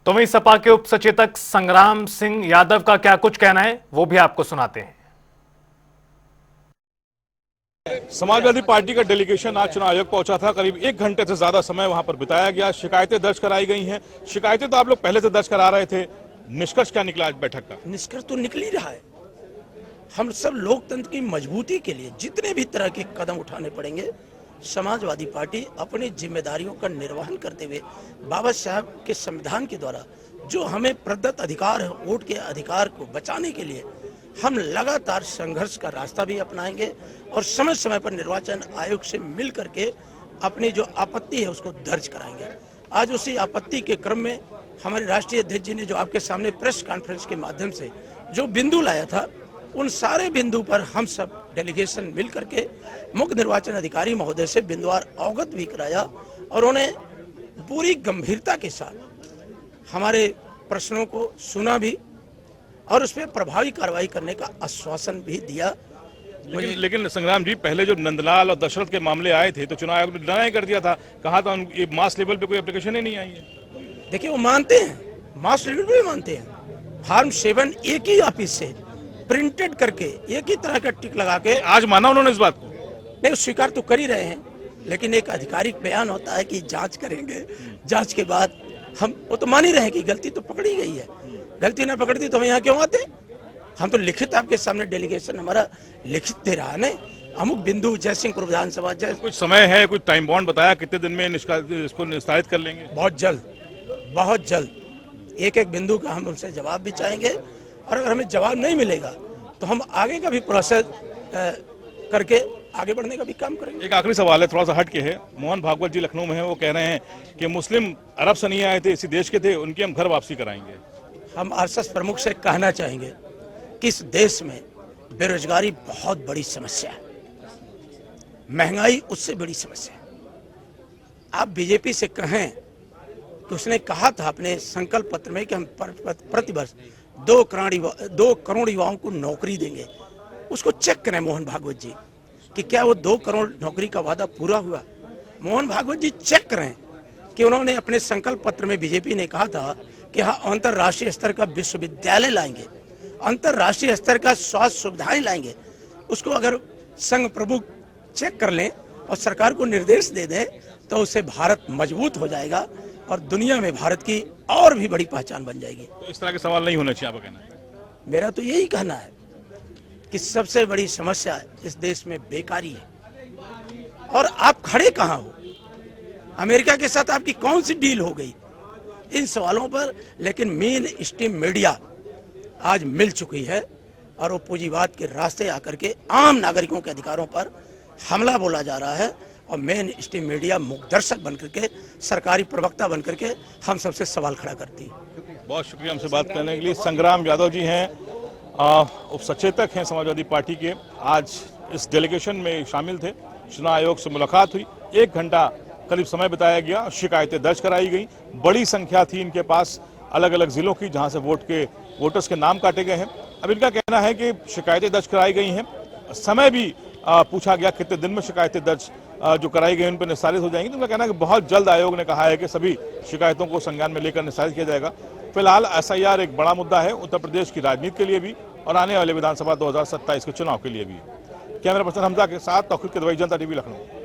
तो वहीं सपा के उप सचेतक संग्राम सिंह यादव का क्या कुछ कहना है वो भी आपको सुनाते हैं। समाजवादी पार्टी का डेलीगेशन आज चुनाव आयोग पहुंचा था। करीब 1 घंटे से ज्यादा समय वहां पर बिताया गया। शिकायतें दर्ज कराई गई हैं। शिकायतें तो आप लोग पहले से दर्ज करा रहे थे। निष्कर्ष क्या निकला आज बैठक का? निष्कर्ष तो निकल ही रहा है। हम सब लोकतंत्र की मजबूती के लिए जितने भी तरह के कदम उठाने पड़ेंगे, समाजवादी पार्टी अपनी जिम्मेदारियों का निर्वहन करते हुए बाबा साहब के संविधान के द्वारा जो हमें प्रदत्त अधिकार है, वोट के अधिकार को बचाने के लिए हम लगातार संघर्ष का रास्ता भी अपनाएंगे और समय समय पर निर्वाचन आयोग से मिल करके अपनी जो आपत्ति है उसको दर्ज कराएंगे। आज उसी आपत्ति के क्रम में हमारे राष्ट्रीय अध्यक्ष जी ने जो आपके सामने प्रेस कॉन्फ्रेंस के माध्यम से जो बिंदु लाया था, उन सारे बिंदु पर हम सब डेलीगेशन मिल करके मुख्य निर्वाचन अधिकारी महोदय से बिंदुवार अवगत भी कराया और उन्हें पूरी गंभीरता के साथ हमारे प्रश्नों को सुना भी और उस पर प्रभावी कार्रवाई करने का आश्वासन भी दिया। लेकिन संग्राम जी, पहले जो नंदलाल और दशरथ के मामले आए थे तो चुनाव आयोग ने डिनाई कर दिया था। कहा था ये मास लेवल पे कोई एप्लीकेशन ही नहीं आई है। देखिए, वो मानते हैं, मास लेवल पे मानते हैं। फॉर्म 7 एक ही ऑफिस से प्रिंटेड करके एक ही तरह का टिक लगा के आज माना उन्होंने इस बात को? नहीं, स्वीकार तो कर ही रहे हैं, लेकिन एक आधिकारिक बयान होता है कि जांच करेंगे, जांच के बाद हम वो तो मान ही रहे हैं कि गलती तो पकड़ी गई है। गलती ना पकड़ती तो हम यहाँ क्यों आते? हम तो लिखित आपके सामने डेलीगेशन हमारा लिखित दे रहा है। अमुक बिंदु जयसिंहपुर विधानसभा कुछ समय है, कुछ टाइम बॉन्ड बताया कितने दिन में इसको निस्तारित कर लेंगे? बहुत जल्द एक एक बिंदु का हम उनसे जवाब भी चाहेंगे और अगर हमें जवाब नहीं मिलेगा तो हम आगे का भी प्रोसेस करके आगे बढ़ने का भी काम करेंगे। एक आखिरी सवाल है, थोड़ा सा हट के है। मोहन भागवत जी लखनऊ में है, वो कह रहे हैं कि मुस्लिम अरब से नहीं आए थे, इसी देश के थे, उनकी हम घर वापसी कराएंगे। हम आरएसएस प्रमुख से कहना चाहेंगे कि इस देश में बेरोजगारी बहुत बड़ी समस्या है, महंगाई उससे बड़ी समस्या है। आप बीजेपी से कहें कि उसने कहा था अपने संकल्प पत्र में कि हम प्रतिवर्ष 2 करोड़ युवाओं को नौकरी देंगे। उसको चेक करें मोहन भागवत जी कि क्या वो 2 करोड़ नौकरी का वादा पूरा हुआ। मोहन भागवत जी चेक करें कि उन्होंने अपने संकल्प पत्र में बीजेपी ने कहा था कि हाँ, अंतर्राष्ट्रीय स्तर का विश्वविद्यालय लाएंगे, अंतर्राष्ट्रीय स्तर का स्वास्थ्य सुविधाएं लाएंगे। उसको अगर संघ प्रमुख चेक कर लें और सरकार को निर्देश दे दें तो उससे भारत मजबूत हो जाएगा और दुनिया में भारत की और भी बड़ी पहचान बन जाएगी। तो इस तरह के सवाल नहीं होने चाहिए, आपका कहना है? मेरा तो यही कहना है कि सबसे बड़ी समस्या इस देश में बेकारी है। और आप खड़े कहाँ हो? अमेरिका के साथ आपकी कौन सी डील हो गई? इन सवालों पर लेकिन मेन स्ट्रीम मीडिया आज मिल चुकी है और वो पूंजीवाद के रास्ते आकर के आम नागरिकों के अधिकारों पर हमला बोला जा रहा है और मेन स्ट्रीम मीडिया मुखदर्शक बनकर के, सरकारी प्रवक्ता बनकर के हम सबसे सवाल खड़ा करती है। बहुत शुक्रिया हमसे बात करने के लिए। संग्राम यादव जी हैं, उप सचेतक हैं समाजवादी पार्टी के। आज इस डेलीगेशन में शामिल थे। चुनाव आयोग से मुलाकात हुई, 1 घंटा करीब समय बिताया गया, शिकायतें दर्ज कराई गई। बड़ी संख्या थी इनके पास अलग अलग जिलों की, जहां से वोटर्स के नाम काटे गए हैं। अब इनका कहना है कि शिकायतें दर्ज कराई गई हैं, समय भी पूछा गया कितने दिन में शिकायतें दर्ज जो कराई गई उन पर निस्तारित हो जाएंगी। तो उनका कहना है कि बहुत जल्द आयोग ने कहा है कि सभी शिकायतों को संज्ञान में लेकर निस्तारित किया जाएगा। फिलहाल एसआईआर एक बड़ा मुद्दा है उत्तर प्रदेश की राजनीति के लिए भी और आने वाले विधानसभा 2027 के चुनाव के लिए भी। कैमरा पर्सन हमजा के साथ तौफीक किदवई, जनता टीवी लखनऊ।